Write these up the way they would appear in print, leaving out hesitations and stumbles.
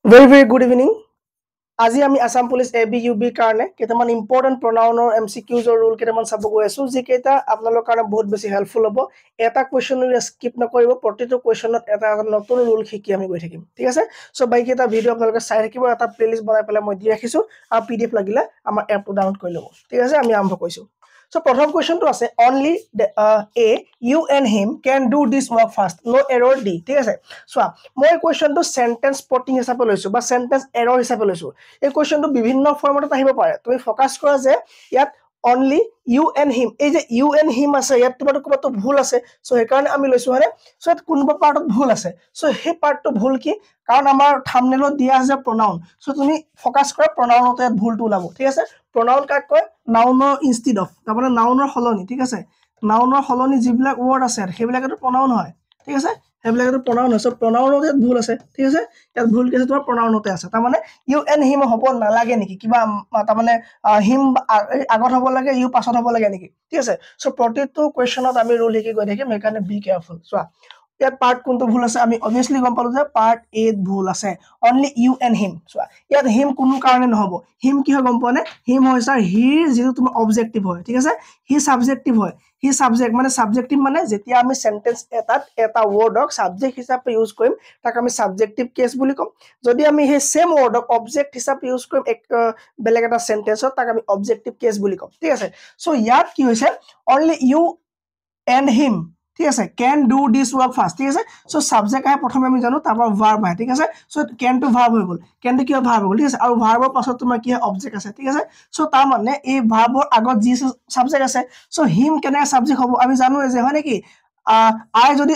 Very good evening. আজি আমি Assam police ABUB কাৰণে কেইটামান ইম্পৰ্টেন্ট প্ৰনাউনৰ MCQs ৰ ৰুল কেইটামান চাব গৈ আছো যি কেইটা আপোনালোকৰ কাৰণে বহুত বেছি হেল্পফুল হ'ব এটা কোৱেশ্চন স্কিপ নকৰিব প্ৰতিটো কোৱেশ্চনত এটা নতুন ৰুল শিকি আমি গৈ থাকিম ঠিক আছে সো বাইক এটা ভিডিও আপোনালোকে চাই থাকিব এটা প্লেলিষ্ট বনাই পেলাই মই দি ৰাখিছো আৰু PDF লাগিলে আমাৰ এপটো ডাউনলোড কৰি ল'ব ঠিক আছে আমি আৰম্ভ কৰিছো So, প্ৰথম কোৱেশ্চনটো আছে only A you and him can do this work fast no error D ঠিক আছে চোৱা মই কোৱেশ্চনটো সেন্টেন্স স্পটিং হিচাপে লৈছো বা সেন্টেন্স এৰৰ হিচাপে লৈছো এই কোৱেশ্চনটো বিভিন্ন ফৰ্মেটত আহিব পাৰে তুমি ফোকাস কৰা যে ইয়াত only you and him এই যে you and him আছে ইয়াত তোমাৰটো কবটো ভুল আছে সো এই কাৰণে আমি লৈছো মানে সো ইয়াত কোনবা পাৰ্টত ভুল আছে সো হে পাৰ্টটো ভুল কি কাৰণ আমাৰ থাম্বনেলত দিয়া আছে pronoun সো তুমি ফোকাস কৰা pronounতে ইয়াত ভুলটো ওলাব ঠিক আছে pronoun কাক কয় নাউনৰ ইনষ্টেড অফ তাৰমানে নাউনৰ হলনি ঠিক আছে নাউনৰ হলনি যিবিলাক ওয়াৰ্ড আছে হেবিলাকটো pronoun হয় ঠিক আছে হেবিলাকটো pronoun হয় সো pronounতে ভুল আছে ঠিক আছে ইয়াত ভুল কি আছে তোমাৰ pronounতে আছে তাৰমানে you and him হ'ব নালাগে নেকি কিবা তাৰমানে him আগত হ'ব লাগে you পাছত হ'ব লাগে নেকি ঠিক আছে সো প্ৰতিটো কোৱেশ্চনত আমি ৰুল লিখি গৈ থাকিম সেইকাৰণে বি কেয়াৰফুল চোৱা ইয়াত পাৰ্ট কোনটো ভুল আছে আমি অবিয়াসলি গম পালো যে পাৰ্ট এ ভুল আছে only you and him চোৱা ইয়াত him কোনো কাৰণে নহব him কি হয় গম পোৱা নে him হয় স্যাৰ হিৰ যেটো তোমাৰ অবজেক্টিভ হয় ঠিক আছে হি সাবজেক্টিভ হয় হি সাবজেক্ট মানে সাবজেক্টিভ মানে যেতিয়া আমি সেন্টেন্স এটাত এটা ওয়াৰ্ডক সাবজেক্ট হিচাপে ইউজ কৰিম তাক আমি সাবজেক্টিভ কেস বুলি কম যদি আমি হে সেম ওয়াৰ্ডক অবজেক্ট হিচাপে ইউজ কৰিম এক বেলেগ এটা সেন্টেন্সত তাক আমি অবজেক্টিভ কেস বুলি কম ঠিক আছে সো ইয়াত কি হৈছে only you and him ঠিক আছে can do this work fast ঠিক আছে সো সাবজেক্ট আহে প্ৰথমে আমি জানো তারপর ভার্ব আহে ঠিক আছে সো can to verb হৈ গল can to কি ভার্ব হৈ গল ঠিক আছে আৰু ভাৰ্বৰ পাছত তোমাৰ কি অবজেক্ট আছে ঠিক আছে সো তাৰ মানে এই ভাৰ্বৰ আগত যি সাবজেক্ট আছে সো him কেনে সাবজেক্ট হ'ব আমি জানো যে হয় নেকি I যদি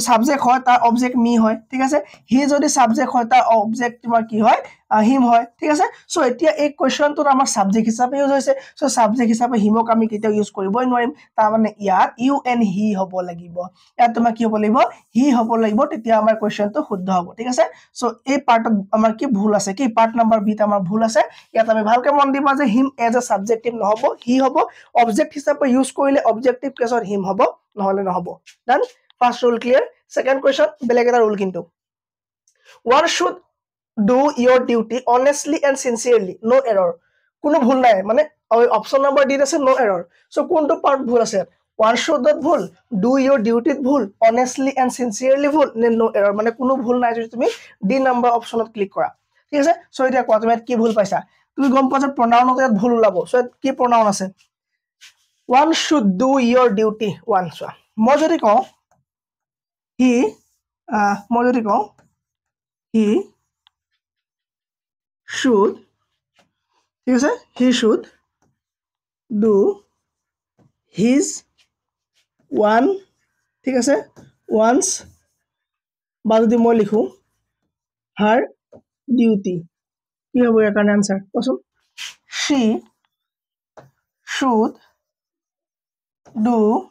সাবজেক্ট হয় তাৰ অবজেক্ট মি হয় ঠিক আছে হি যদি সাবজেক্ট হয় তাৰ অবজেক্ট তোমাৰ কি হয় হিম হয় ঠিক আছে সো এতিয়া এই কোৱেশ্চনটো আমাৰ সাবজেক্ট হিচাপে ইউজ হৈছে সো সাবজেক্ট হিচাপে হিমক আমি কেতিয়া ইউজ কৰিবই নোৱাৰিম তাৰ মানে ইয়াত ইউ এন্ড হি হ'ব লাগিব ইয়াত তোমাৰ কি হ'ব লাগিব হি হ'ব লাগিব তেতিয়া আমাৰ কোৱেশ্চনটো শুদ্ধ হ'ব ঠিক আছে সো এই পাৰ্টত আমাৰ কি ভুল আছে কি পাৰ্ট নম্বৰ বি ত আমাৰ ভুল আছে ইয়াত আমি ভালকে মন দিবা যে হিম এজ এ সাবজেক্টিভ নহব হি হ'ব অবজেক্ট হিচাপে ইউজ কৰিলে অবজেক্টিভ কেছত হিম হ'ব নহলে নহব ডান first rule clear second question বেলেগ এটা রুল কিন্তু one should do your duty honestly and sincerely no error কোনো ভুল নাই মানে অপশন নাম্বার ডি আছে no error সো কোনটো পার্ট ভুল আছে one should not ভুল do your duty ভুল honestly and sincerely ভুল নে no error মানে কোনো ভুল নাই যদি তুমি ডি নাম্বার অপশনত ক্লিক কৰা ঠিক আছে সো এটা কোৱা তুমি কি ভুল পাইছা তুমি গম পোৱা যে pronounতে ভুল ওলাব সো কি pronoun আছে one should do your duty one চোৱা মই যদি কওঁ he মই যদি কওঁ he should ঠিক আছে he should do his one ঠিক আছে once বা যদি মই লিখো her duty কি হ'ব ইয়াৰ কাৰণে আনসাৰ কোৱাচোন she should do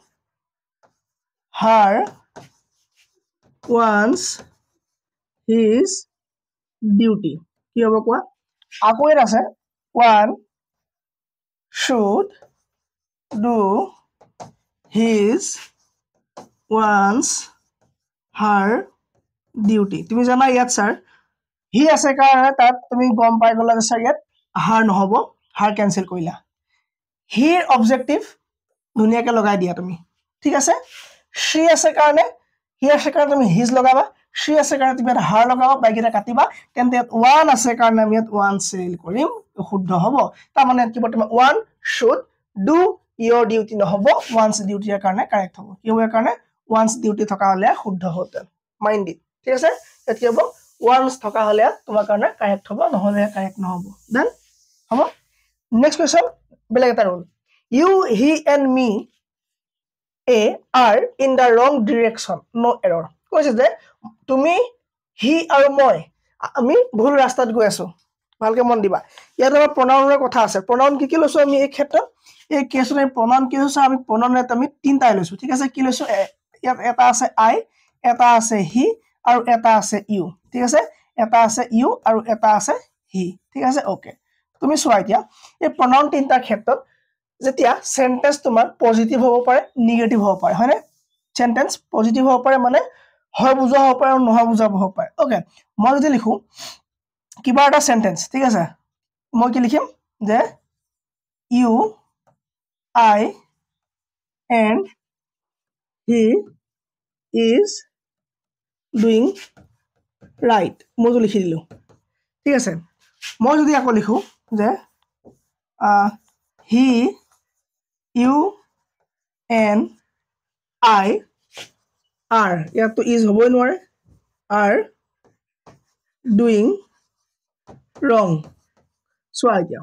her once his duty কি হ'ব কোৱা আকৌ এটা আছে one should do his once her duty তুমি জানা ইয়াত স্যাৰ হি আছে কাৰণে তাত তুমি গম পাই গলা যে স্যাৰ ইয়াত her নহব her ক্যান্সেল কৰিলা হিৰ অবজেক্টিভ ধুনিয়াকে লগাই দিয়া তুমি ঠিক আছে she আছে কাৰণে হি আছে কাৰণে তুমি his লগাবা she আছে কাৰণে তুমি her লগাবা বাইকিটা কাটিবা তেন্তে one আছে কাৰণে আমি ইয়াত one চেল কৰিম শুদ্ধ হ'ব তাৰ মানে কি বৰ্তমান one should do your duty নহব once duty এৰ কাৰণে কাৰেক্ট হ'ব কি হ'ব এৰ কাৰণে once duty থকা হলে শুদ্ধ হতে মাইন্ড ইট ঠিক আছে কি হ'ব once থকা হলে তোমাৰ কাৰণে কাৰেক্ট হ'ব নহলে কাৰেক্ট নহব দেন হ'ব নেক্সট কোৱেশ্চন বেলেগ এটা rule you he and me A are in the wrong direction no error কৈছে যে তুমি হি আৰু মই আমি ভুল ৰাস্তাত গৈ আছো ভালকে মন দিবা ইয়াত আমাৰ pronounৰ কথা আছে pronoun কি লৈছো আমি এই ক্ষেত্ৰত এই কেছৰে pronoun কি হৈছে আমি pronoun আমি তিনটা লৈছো ঠিক আছে কি লৈছো ইয়াত এটা আছে I এটা আছে he আৰু এটা আছে you ঠিক আছে এটা আছে you আৰু এটা আছে he ঠিক আছে ওকে তুমি চোৱা এতিয়া এই pronoun তিনটা ক্ষেত্ৰত যেতিয়া সেন্টেন্স তোমাৰ পজিটিভ হ'ব পাৰে নেগেটিভ হ'ব পাৰে হয়নে সেন্টেন্স পজিটিভ হ'ব পাৰে মানে হয় বুজা হ'ব পাৰে আৰু নহয় বুজা হ'ব পাৰে ওকে মই যদি লিখো কিবা এটা সেন্টেন্স ঠিক আছে মই কি লিখিম যে you I and he is doing right মই লিখি দিলোঁ ঠিক আছে মই যদি আকৌ লিখোঁ যে he you and I R ইয়াততো ইজ হ'বই নোৱাৰে আৰ ডুইং ৰং চোৱা এতিয়া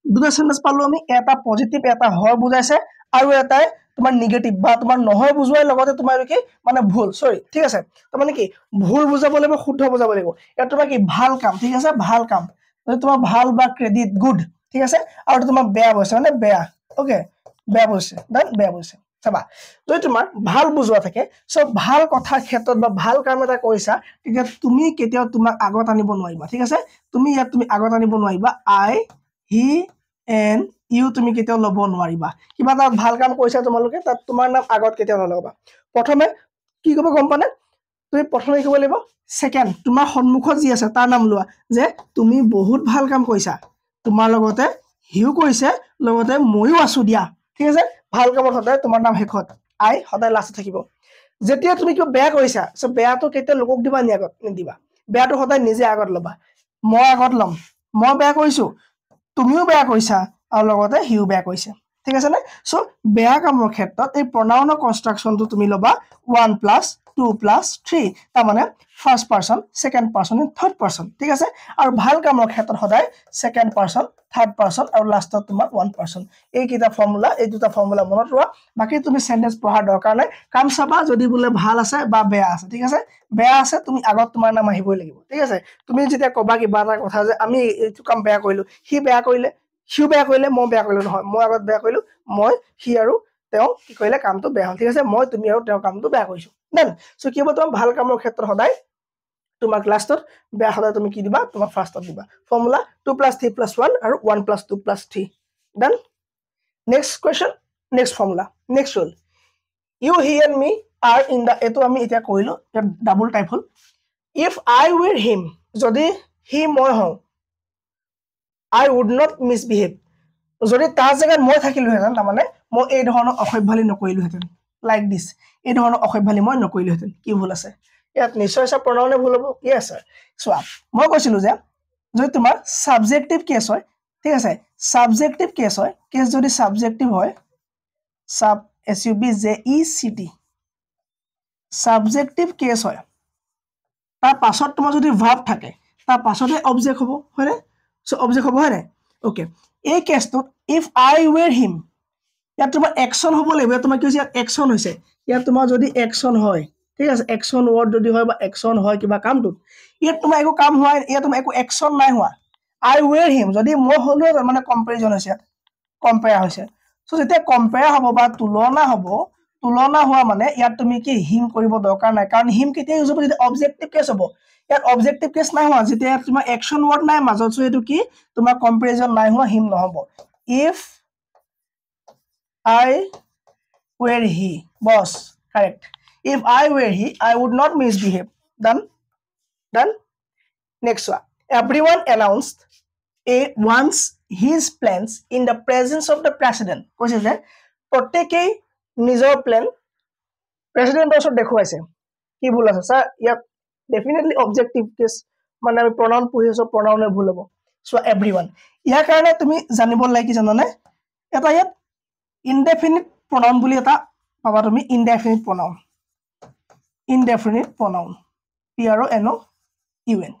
দুটা সেন্টেন্স পালো আমি এটা পজিটিভ এটা হয় বুজাইছে আৰু এটাই তোমাৰ নিগেটিভ বা তোমাৰ নহয় বুজোৱাৰ লগতে তোমাৰ কি মানে ভুল সৰি ঠিক আছে তো মানে কি ভুল বুজাব লাগিব শুদ্ধ বুজাব লাগিব ইয়াত তোমাৰ কি ভাল কাম ঠিক আছে ভাল কাম তোমাৰ ভাল বা ক্ৰেডিট গুড ঠিক আছে আৰু তোমাৰ বেয়া বস্তু মানে বেয়া ওকে বেয়া বস্তু দেন বেয়া বস্তু চাবা যদি তোমাৰ ভাল বুজোৱা থাকে সব ভাল কথাৰ ক্ষেত্ৰত বা ভাল কাম এটা কৰিছা তেতিয়া তুমি কেতিয়াও তোমাক আগত আনিব নোৱাৰিবা ঠিক আছে তুমি ইয়াত তুমি আগত আনিব নোৱাৰিবা আই হি এণ্ড ইউ তুমি কেতিয়াও ল'ব নোৱাৰিবা কিবা এটা ভাল কাম কৰিছা তোমালোকে তাত তোমাৰ নাম আগত কেতিয়াও নলগাবা প্ৰথমে কি ক'ব গম পানে তুমি প্ৰথমে ক'ব লাগিব সেকেন্ড তোমাৰ সন্মুখত যি আছে তাৰ নাম লোৱা যে তুমি বহুত ভাল কাম কৰিছা তোমাৰ লগতে হিউ কৰিছে লগতে ময়ো আছো দিয়া ঠিক আছে ভাল কামৰ সদায় তোমাৰ নাম শেষত আই সদায় লাষ্টত থাকিব যেতিয়া তুমি কিবা বেয়া কৰিছা সো বেয়াটো কেতিয়া লোকক দিবা নি আগত নিদিবা বেয়াটো সদায় নিজে আগত ল'বা মই আগত ল'ম মই বেয়া কৰিছো তুমিও বেয়া কৰিছা আৰু লগতে হিউ বেয়া কৰিছে ঠিক আছে নে সো বেয়া কামৰ ক্ষেত্ৰত এই প্ৰনাউনৰ কনষ্ট্ৰাকশনটো তুমি ল'বা 1 + 2 + 3 তাৰ মানে first person second person and third person ঠিক আছে আৰু ভাল কামৰ ক্ষেত্ৰত সদায় সেকেন্ড পাৰসন থাৰ্ড পাৰসন আৰু লাষ্টত তোমাৰ 1 পাৰসন এই কিটা ফৰ্মুলা এই দুটা ফৰ্মুলা মনত ৰোৱা বাকি তুমি সেন্টেন্স পঢ়াৰ দৰকাৰ নাই কাম চাবা যদি বোলে ভাল আছে বা বেয়া আছে ঠিক আছে বেয়া আছে তুমি আগত তোমাৰ নাম আহিবই লাগিব ঠিক আছে তুমি যেতিয়া কবা কিবা এটা কথা যে আমি এইটো কাম বেয়া কৰিলো হি বেয়া কৰিলে হিউ বেয়া কৰিলে মই বেয়া কৰিলো নহয় মই আগত বেয়া কৰিলো মই হি আৰু তেওঁ কি কৰিলে কামটো বেয়া হ'ল ঠিক আছে মই তুমি আৰু তেওঁৰ কামটো বেয়া কৰিছো দেন সো কি হ'ব তোমাৰ ভাল কামৰ ক্ষেত্ৰত সদায় তোমাক লাষ্টত বেয়া সদায় তুমি কি দিবা তোমাক ফাৰ্ষ্টত দিবা ফৰ্মুলা 2 + 3 + 1 আৰু 1 + 2 + 3 then next question next formula next rule you he and me are in the এটো আমি এতিয়া কৰিলো ইয়াত ডাবল টাইপ হ'ল ইফ আই উইৰ হিম যদি হি মই হওঁ I would not misbehave. যদি তাৰ জায়গাত মই থাকিলোহেঁতেন তাৰমানে মই এই ধৰণৰ অসভ্যালি নকৰিলোহেঁতেন লাইক দিছ এই ধৰণৰ অসভ্যালি মই নকৰিলোহেঁতেন কি ভুল আছে ইয়াত নিশ্চয় সব প্ৰণাউনে ভুল হ'ব ইয়েছ স্যাৰ চোৱা মই কৈছিলো যে যদি তোমাৰ সাবজেক্টিভ কেছ হয় ঠিক আছে সাবজেক্টিভ কেছ হয় কেছ যদি সাবজেক্টিভ হয় sub S U B J E C T subjective case হয় তাৰ পাছত তোমাৰ যদি ভাৰ্ব থাকে তাৰ পাছতে অবজেক্ট হ'ব হয়নে সো অবজেক্ট হ'ব হয়নে ওকে এই কেছটোত ইফ আই উইৰ হিম ইয়াত তোমাৰ একশন হ'ব লাগিব ইয়াত তোমাৰ কি হৈছে ইয়াত একশন হৈছে ইয়াত তোমাৰ যদি একশন হয় ঠিক আছে একশন ৱৰ্ড যদি হয় বা একশন হয় কিবা কামটোত ইয়াত তোমাৰ একো কাম হোৱা ইয়াত তোমাৰ একো একশন নাই হোৱা আই উইৰ হিম যদি মই হ'লো মানে কম্পেৰিজন হৈছে ইয়াত কম্পেয়াৰ হৈছে সো যেতিয়া কম্পেয়াৰ হ'ব বা তুলনা হ'ব তুলনা হোৱা মানে ইয়াত তুমি কি হিম কৰিব দৰকাৰ নাই কাৰণ হিম কেতিয়া ইউজ হ'ব যেতিয়া অবজেক্টিভ কেছ হ'ব ইয়াত অবজেক্টিভ কেছ নাই হোৱা যেতিয়া তোমাৰ একশন ৱৰ্ড নাই মাজত সো এটো কি তোমাৰ কম্পেৰিজন নাই হোৱা হিম নহ'ব if I were he boss correct if I were he I would not misbehave done next one everyone announced once his plans in the presence of the president কৈছে যে প্ৰত্যেকেই নিজৰ প্ল্যান প্ৰেসিডেন্টৰ ওচৰত দেখুৱাইছে কি ভুল আছে স্যাৰ ইয়াত ডেফিনেটলি অবজেক্টিভ কেছ মানে আমি প্ৰনাউন পঢ়ি আছো প্ৰনাউনে ভুল হ'ব সো এভৰিওয়ান ইয়াৰ কাৰণে তুমি জানিব লাগে কি জানানে এটা ইয়াত indefinite pronoun বুলি এটা পাবা তুমি indefinite pronoun p r o n o u n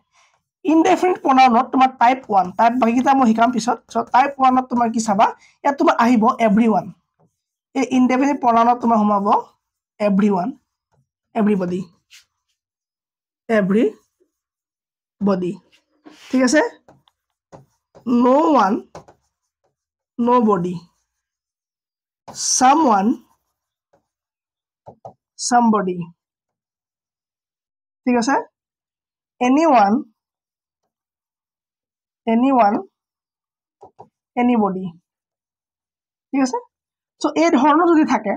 indefinite pronoun তোমাৰ টাইপ 1 টাইপ বাকিটা মই হিকাম পিছত সো টাইপ 1 ত তোমাৰ কি চাবা ইয়াত তোমাৰ আহিব everyone এই indefinite pronoun তোমাৰ হমাব everyone everybody ঠিক আছে no one nobody someone somebody ঠিক আছে anyone anybody ঠিক আছে সো এই ধৰণৰ যদি থাকে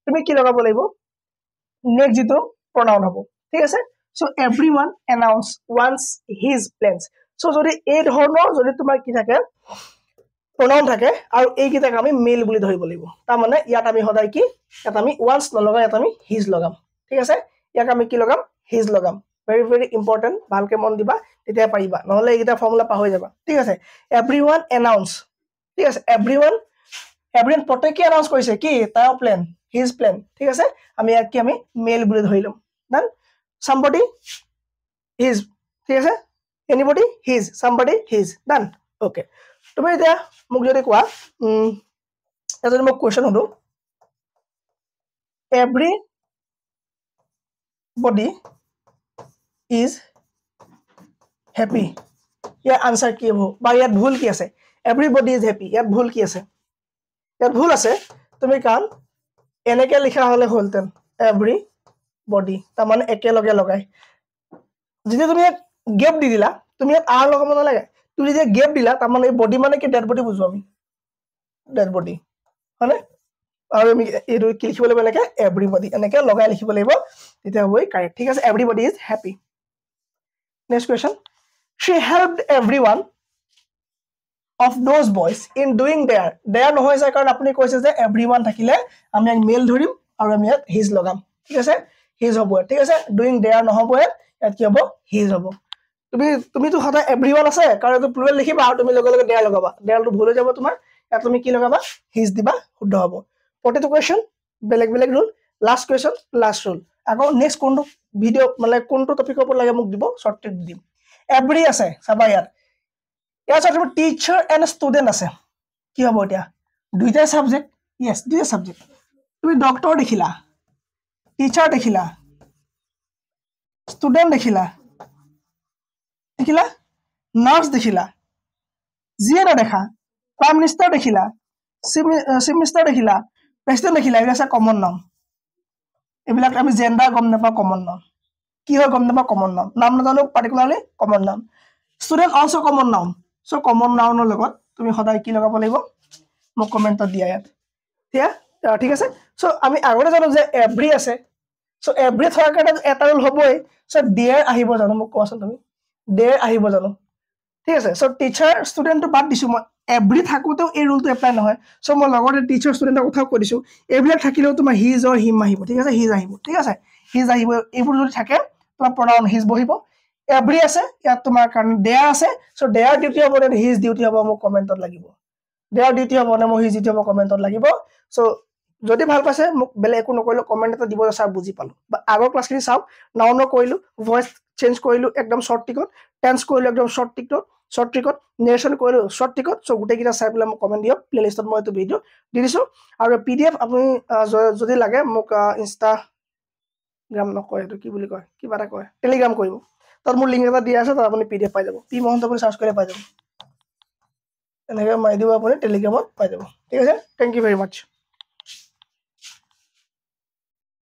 তুমি কি লগাব লাগিব নেক্সট যেটো pronoun হ'ব ঠিক আছে so everyone announced once his plans so যদি এই ধৰণৰ যদি তোমাৰ কি থাকে pronoun থাকে আৰু এইকেইটাক আমি মেল বুলি ধৰিব লাগিব তাৰ মানে ইয়াত আমি সদায় কি ইয়াত আমি once নলগাই ইয়াত আমি his লগাম ঠিক আছে ইয়াক আমি কি লগাম his লগাম very very important ভালকে মন দিবা তেতিয়া পাৰিবা নহলে এইকেইটা ফৰ্মুলা পাহৰি যাবা ঠিক আছে everyone announce ঠিক আছে everyone প্ৰত্যেককে announce কৰিছে কি তাৰ প্ল্যান his plan ঠিক আছে আমি ইয়াক কি আমি মেল বুলি ধৰি লম দেন somebody his ঠিক আছে anybody his somebody his done okay তুমি এতিয়া মোক যদি কোৱা এজন মোক কোৱেশ্চন হলো everybody is happy year answer কি হ'ব বা ইয়াত ভুল কি আছে everybody is happy ইয়াত ভুল কি আছে ইয়াত ভুল আছে তুমি কান এনেকে লিখা হলে হলতেন everybody তাৰ মানে একেলগে লগাই যদি তুমি গেপ দি দিলা তুমি ইয়াত আর লগাব নালাগে তুমি যে গেপ দিলা তাৰ মানে বডি মানে কি ডেড বডি বুঝো আমি ডেড বডি মানে আৰু আমি এইটো কি লিখিব লাগিব এনেকে everybody এনেকে লগাই লিখিব লাগিব তেতিয়া হ'বই কাৰেক্ট ঠিক আছে everybody is happy next question she helped everyone of those boys in doing their নহয় যায় কাৰণ আপুনি কৈছে যে everyone থাকিলে আমি এক মেল ধৰিম আৰু আমি ইয়াত his লগাম ঠিক আছে his হ'ব ঠিক আছে doing their নহব ইয়াত কি হ'ব his হ'ব তুমি তো সদায় everyone আছে কাৰণ তো প্লুৰাল লিখিবা আৰু তুমি লগে লগে their লগাবা their তো ভুল হৈ যাব তোমাৰ ইয়াত তুমি কি লগাবা his দিবা শুদ্ধ হ'ব প্ৰতিটো কোৱেশ্চন বেলেগ বেলেগ rule last question last rule আকৌ নেক্সট কোনটো ভিডিও মানে কোনটো টপিকৰ ওপৰত লাগে মোক দিব শৰ্ট ট্ৰিক দিম every আছে চাবা ইয়াত ইয়াত আছে টিচাৰ এণ্ড ষ্টুডেন্ট আছে কি হ'ব এতিয়া দুইটা সাবজেক্ট यस দুইটা সাবজেক্ট তুমি ডক্টৰ দেখিলা টিচাৰ দেখিলা ষ্টুডেন্ট দেখিলা নাৰ্স দেখিলা জিএনা দেখা প্ৰাইম মিনিষ্টাৰ দেখিলা চিফ মিনিষ্টাৰ দেখিলা প্ৰেসিডেন্ট দেখিলা এইবিলাক আছে কমন নাম এইবিলাক আমি জেন্ডাৰ গম নাপা কমন নাম কি হয় গম নাপা কমন নাম নাজানো পাৰ্টিকুলাৰলি কমন নাম ষ্টুডেন্ট অলসো কমন নাম সো কমন নাউনৰ লগত তুমি সদায় কি লগাব লাগিব মোক কমেন্টত দিয়া ইয়াত ঠিক আছে সো আমি আগতে জানো যে এভৰি আছে সো এভৰি থকাৰ কাৰণে এটা ৰুল হ'বই সো দেয়াৰ আহিব জানো মোক কোৱাচোন তুমি দেয়াৰ আহিব জানো ঠিক আছে সো টিচাৰ ষ্টুডেন্টটো বাদ দিছো মই এভৰি থাকোতেও এই ৰুলটো এপ্লাই নহয় সো মই লগতে টিচাৰ ষ্টুডেন্টৰ কথা কৈ দিছো এইবিলাক থাকিলেও তোমাৰ হিজ অৰ হিম আহিব ঠিক আছে হিজ আহিব ঠিক আছে হিজ আহিব এইবোৰ যদি থাকে তোমাৰ প্ৰনাউন হিজ বহিব এভৰি আছে ইয়াত তোমাৰ কাৰণ দেয়াৰ আছে সো দেয়াৰ ডিউটি হ'ব নে হিজ ডিউটি হ'ব মোক কমেন্টত লাগিব দেয়াৰ ডিউটি হ'ব নে মই হিজ ডিউটি হ'ব কমেন্টত লাগিব সো যদি ভাল পাইছে মোক বেলে একো নকৰিলো কমেন্ট এটা দিব স্যাৰ বুজি পালো বা আগৰ ক্লাছখিনি চাও নাউনৰ কৰিলো ভয়েস চেঞ্জ কৰিলো একদম শৰ্ট টিকত টেন্স কৰিলো একদম শৰ্ট টিকত নেৰেশন কৰিলো শৰ্ট টিকত সো গুটেই কিটা চাই পেলাই মোক কমেন্ট দিয়ক প্লেলিষ্টত মই এইটো ভিডিও দি দিছো আৰু পিডিএফ আপুনি যদি লাগে মোক ইনষ্টাগ্ৰাম নকয় এইটো কি বুলি কয় কিবা এটা কয় টেলিগ্ৰাম কৰিব তাত মোৰ লিংক এটা দিয়া আছে তাত আপুনি পিডিএফ পাই যাব পি মহন্ত বুলি সাৰ্চ কৰিলে পাই যাব এনেকৈ মাৰি দিব আপুনি টেলিগ্ৰামত পাই যাব ঠিক আছে থ্যাংক ইউ ভেৰি মাচ